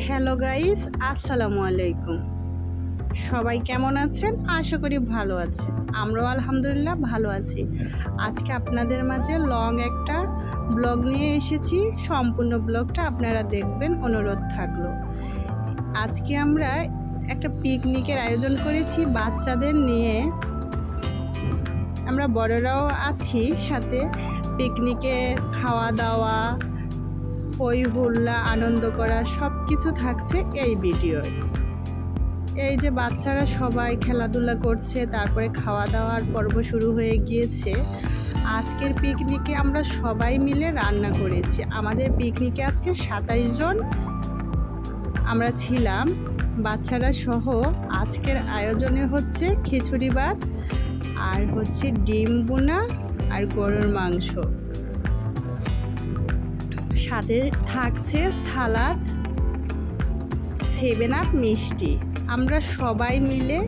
Hello guys, আসসালামু আলাইকুম। সবাই কেমন আছেন? আশা করি ভালো আছেন। আমরাও আলহামদুলিল্লাহ ভালো আছি। আজকে আপনাদের মাঝে লং একটা ব্লগ নিয়ে এসেছি। সম্পূর্ণ ব্লগটা আপনারা দেখবেন, অনুরোধ থাকলো। আজকে আমরা একটা পিকনিকের আয়োজন করেছি বাচ্চাদের নিয়ে। আমরা বড়রাও আছি সাথে। পিকনিকে খাওয়া দাওয়া, হই হুল্লা, আনন্দ করা সব কিছু থাকছে এই ভিডিওয়। এই যে বাচ্চারা সবাই খেলাধুলা করছে, তারপরে খাওয়া দাওয়ার পর্ব শুরু হয়ে গিয়েছে। আজকের পিকনিকে আমরা সবাই মিলে রান্না করেছি। আমাদের পিকনিকে আজকে 27 জন আমরা ছিলাম, বাচ্চারা সহ। আজকের আয়োজনে হচ্ছে খিচুড়ি ভাত, আর হচ্ছে ডিম বোনা আর গরুর মাংস, সাথে থাকছে সালাদ, 7 আপ মিষ্টি। আমরা সবাই মিলে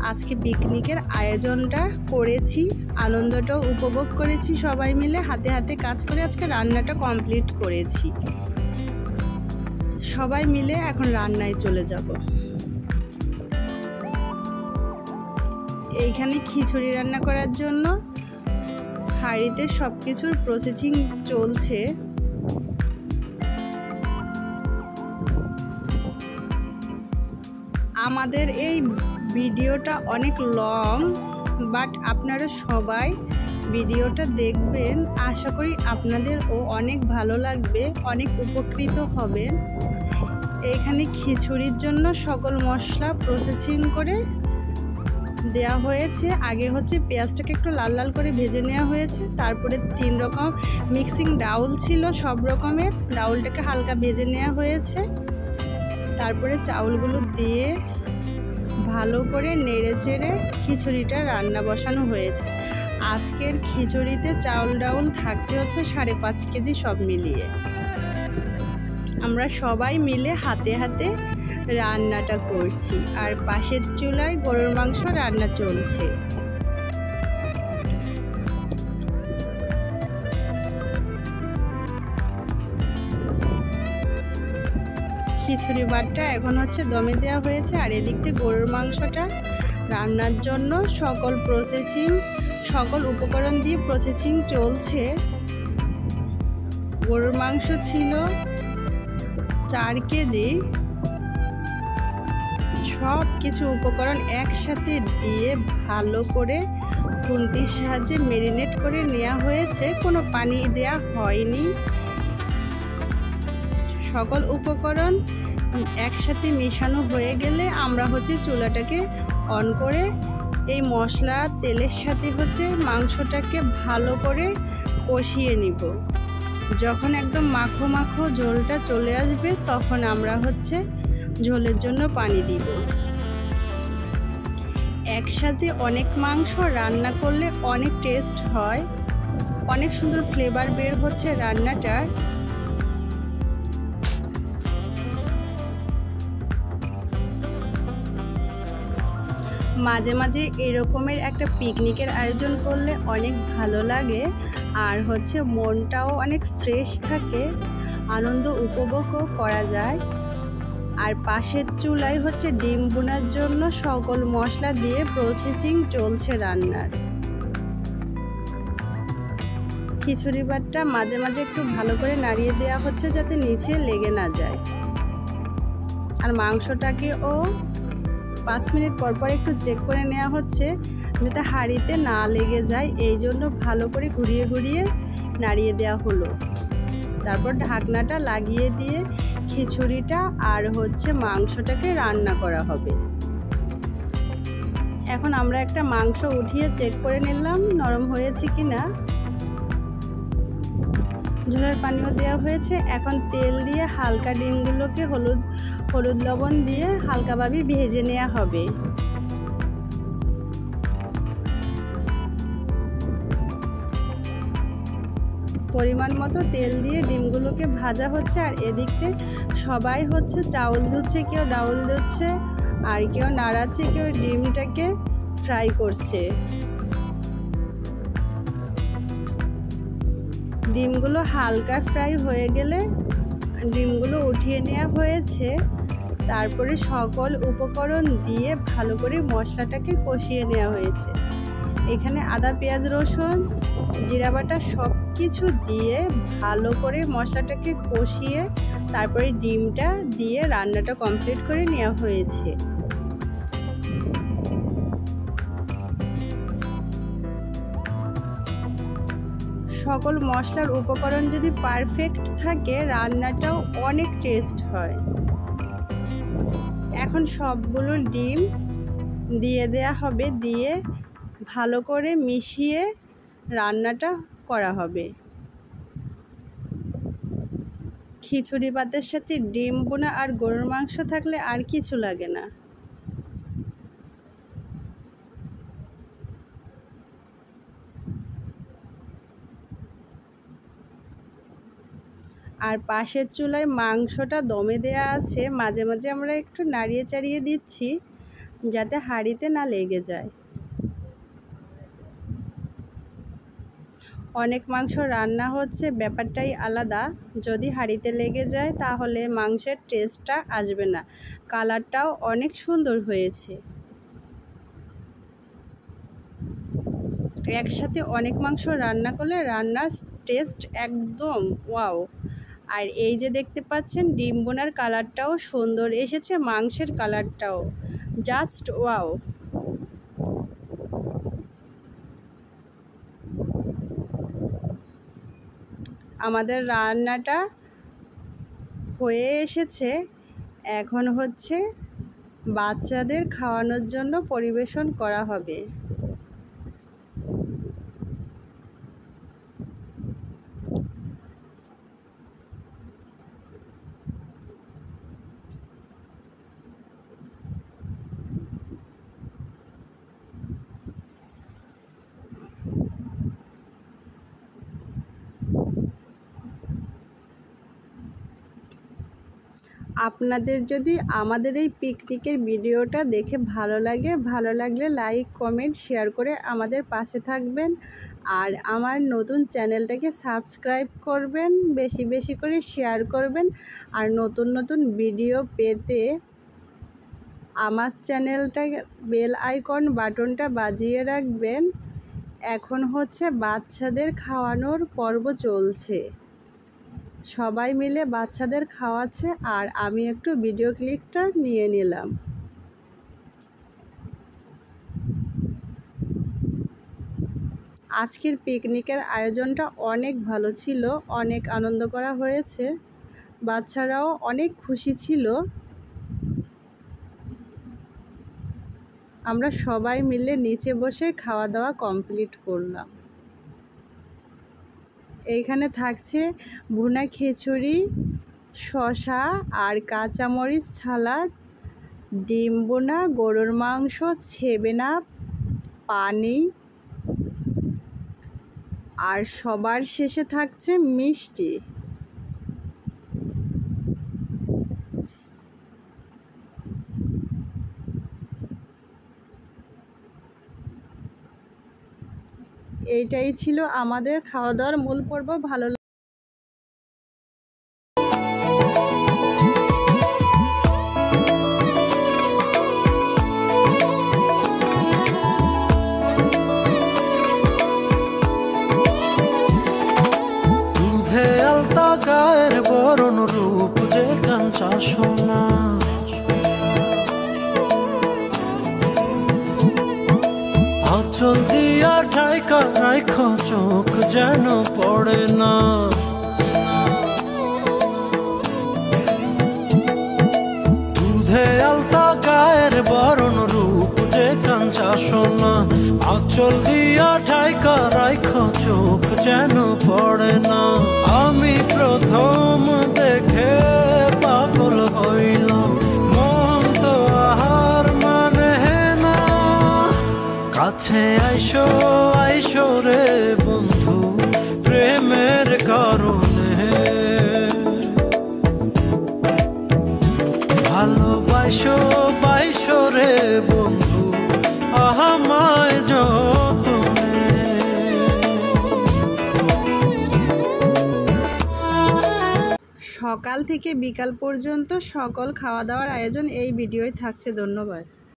আজকে পিকনিকের আয়োজনটা করেছি, আনন্দটাও উপভোগ করেছি। সবাই মিলে হাতে হাতে কাজ করে আজকে রান্নাটা কমপ্লিট করেছি। সবাই মিলে এখন রান্নায় চলে যাব। এইখানে খিচুড়ি রান্না করার জন্য হাঁড়িতে সব কিছুর প্রসেসিং চলছে। আমাদের এই ভিডিওটা অনেক লং, বাট আপনারা সবাই ভিডিওটা দেখবেন। আশা করি আপনাদেরও অনেক ভালো লাগবে, অনেক উপকৃত হবেন। এখানে খিচুড়ির জন্য সকল মশলা প্রসেসিং করে দেওয়া হয়েছে। আগে হচ্ছে পেঁয়াজটাকে একটু লাল লাল করে ভেজে নেওয়া হয়েছে। তারপরে 3 রকম মিক্সিং ডাউল ছিল, সব রকমের ডাউলটাকে হালকা ভেজে নেওয়া হয়েছে। তারপরে চাউলগুলো দিয়ে ভালো করে নেড়ে চেড়ে খিচুড়িটা রান্না বসানো হয়েছে। আজকের খিচুড়িতে চাউল ডাউল থাকছে হচ্ছে 5.5 কেজি সব মিলিয়ে। আমরা সবাই মিলে হাতে হাতে রান্নাটা করছি, আর পাশের চুলায় গরুর মাংস রান্না চলছে। খিচুড়ি ভাতটা এখন হচ্ছে দমে দেওয়া হয়েছে, আর এদিক থেকে গরুর মাংসটা রান্নার জন্য সকল উপকরণ দিয়ে প্রসেসিং চলছে। গরুর মাংস ছিল 4 কেজি। সব কিছু উপকরণ একসাথে দিয়ে ভালো করে খুন্তির সাহায্যে ম্যারিনেট করে নেওয়া হয়েছে, কোনো পানি দেওয়া হয়নি। সকল উপকরণ একসাথে মেশানো হয়ে গেলে আমরা হচ্ছে চুলাটাকে অন করে এই মশলা তেলের সাথে হচ্ছে মাংসটাকে ভালো করে কষিয়ে নিব। যখন একদম মাখো মাখো ঝোলটা চলে আসবে, তখন আমরা হচ্ছে ঝোলের জন্য পানি দিব। একসাথে অনেক মাংস রান্না করলে অনেক টেস্ট হয়, অনেক সুন্দর ফ্লেভার বের হচ্ছে রান্নাটার। মাঝে মাঝে এরকমের একটা পিকনিকের আয়োজন করলে অনেক ভালো লাগে, আর হচ্ছে মনটাও অনেক ফ্রেশ থাকে, আনন্দ উপভোগও করা যায়। আর পাশের চুলায় হচ্ছে ডিম বোনার জন্য সকল মশলা দিয়ে প্রসেসিং চলছে রান্নার। খিচুড়ি ভাতটা মাঝে মাঝে একটু ভালো করে নাড়িয়ে দেওয়া হচ্ছে যাতে নিচে লেগে না যায়। আর মাংসটাকেও 5 মিনিট পর পর একটু চেক করে নেওয়া হচ্ছে যাতে হাঁড়িতে না লেগে যায়, এই জন্য ভালো করে ঘুরিয়ে ঘুরিয়ে নাড়িয়ে দেওয়া হলো। তারপর ঢাকনাটা লাগিয়ে দিয়ে খিচুড়িটা আর হচ্ছে মাংসটাকে রান্না করা হবে। এখন আমরা একটা মাংস উঠিয়ে চেক করে নিলাম নরম হয়েছে কিনা। ঝোলের পানিও দেওয়া হয়েছে। এখন তেল দিয়ে হালকা ডিমগুলোকে হলুদ লবণ দিয়ে হালকাভাবে ভেজে নেওয়া হবে। পরিমাণ মতো তেল দিয়ে ডিমগুলোকে ভাজা হচ্ছে, আর এদিকে সবাই হচ্ছে চাউল ধুচ্ছে, কেউ ডাউল ধুচ্ছে, আর কেউ নাড়াচ্ছে, কেউ ডিমটাকে ফ্রাই করছে। ডিমগুলো হালকা ফ্রাই হয়ে গেলে ডিমগুলো উঠিয়ে উঠিয়ে নেওয়া হয়েছে। তারপরে সকল উপকরণ দিয়ে ভালো করে মশলাটাকে কষিয়ে নেওয়া হয়েছে। এখানে আদা, পেঁয়াজ, রসুন, জিরা বাটা সব কিছু দিয়ে ভালো করে মশলাটাকে কষিয়ে তারপরে ডিমটা দিয়ে রান্নাটা কমপ্লিট করে নেওয়া হয়েছে। সকল মশলার উপকরণ যদি পারফেক্ট থাকে রান্নাটাও অনেক টেস্ট হয়। এখন সবগুলো ডিম দিয়ে দেয়া হবে, দিয়ে ভালো করে মিশিয়ে রান্নাটা করা হবে। খিচুড়ি ভাতের সাথে ডিম বোনা আর গরুর মাংস থাকলে আর কিছু লাগে না। আর পাশের চুলায় মাংসটা দমে দেয়া আছে, মাঝে মাঝে আমরা একটু নাড়িয়ে চাড়িয়ে দিচ্ছি যাতে হাঁড়িতে না লেগে যায়। অনেক মাংস রান্না হচ্ছে, ব্যাপারটাই আলাদা। যদি হাঁড়িতে লেগে যায় তাহলে মাংসের টেস্টটা আসবে না। কালারটাও অনেক সুন্দর হয়েছে। একসাথে অনেক মাংস রান্না করলে রান্নার টেস্ট একদম ওয়াও। আর এই যে দেখতে পাচ্ছেন ডিম বোনার কালারটাও সুন্দর এসেছে, মাংসের কালারটাও জাস্ট ওয়াও। আমাদের রান্নাটা হয়ে এসেছে। এখন হচ্ছে বাচ্চাদের খাওয়ানোর জন্য পরিবেশন করা হবে। আপনাদের যদি আমাদের এই পিকনিকের ভিডিওটা দেখে ভালো লাগলে লাইক, কমেন্ট, শেয়ার করে আমাদের পাশে থাকবেন। আর আমার নতুন চ্যানেলটাকে সাবস্ক্রাইব করবেন, বেশি বেশি করে শেয়ার করবেন। আর নতুন নতুন ভিডিও পেতে আমার চ্যানেলটা বেল আইকন বাটনটা বাজিয়ে রাখবেন। এখন হচ্ছে বাচ্চাদের খাওয়ানোর পর্ব চলছে, সবাই মিলে বাচ্চাদের খাওয়াচ্ছে আর আমি একটু ভিডিও ক্লিপটা নিয়ে নিলাম। আজকের পিকনিকের আয়োজনটা অনেক ভালো ছিল, অনেক আনন্দ করা হয়েছে, বাচ্চারাও অনেক খুশি ছিল। আমরা সবাই মিলে নিচে বসে খাওয়া দাওয়া কমপ্লিট করলাম। এইখানে থাকছে ভুনা খিচুড়ি, শসা আর কাঁচামরিচ সালাদ, ডিম বোনা, গরুর মাংস, ছেবেনা, পানি আর সবার শেষে থাকছে মিষ্টি। এইটাই ছিল আমাদের খাওয়া দাওয়ার মূল পর্ব। ভালো দুধে আলতা গায়ের বরণ রূপ যে কাঞ্চা সোনা, আঁচল দিয়া ঢাইকা রাইখো চোখ যেন পড়ে না। দুধে আলতা গায়ের বরণ রূপ যে কাঞ্চা সোনা, আঁচল দিয়া ঢাইকা রাইখো চোখ যেন পড়ে না। আমি প্রথম দেখে পাগল হইলাম, মন তো আহার মানে না। কাছে আইসো আইসো রে বন্ধু প্রেমের কারণে, ভালোবাসো বাইসো রে বন্ধু আমায় যতনে। সকাল থেকে বিকাল পর্যন্ত সকল খাওয়া দাওয়ার আয়োজন এই ভিডিওয় থাকছে। ধন্যবাদ।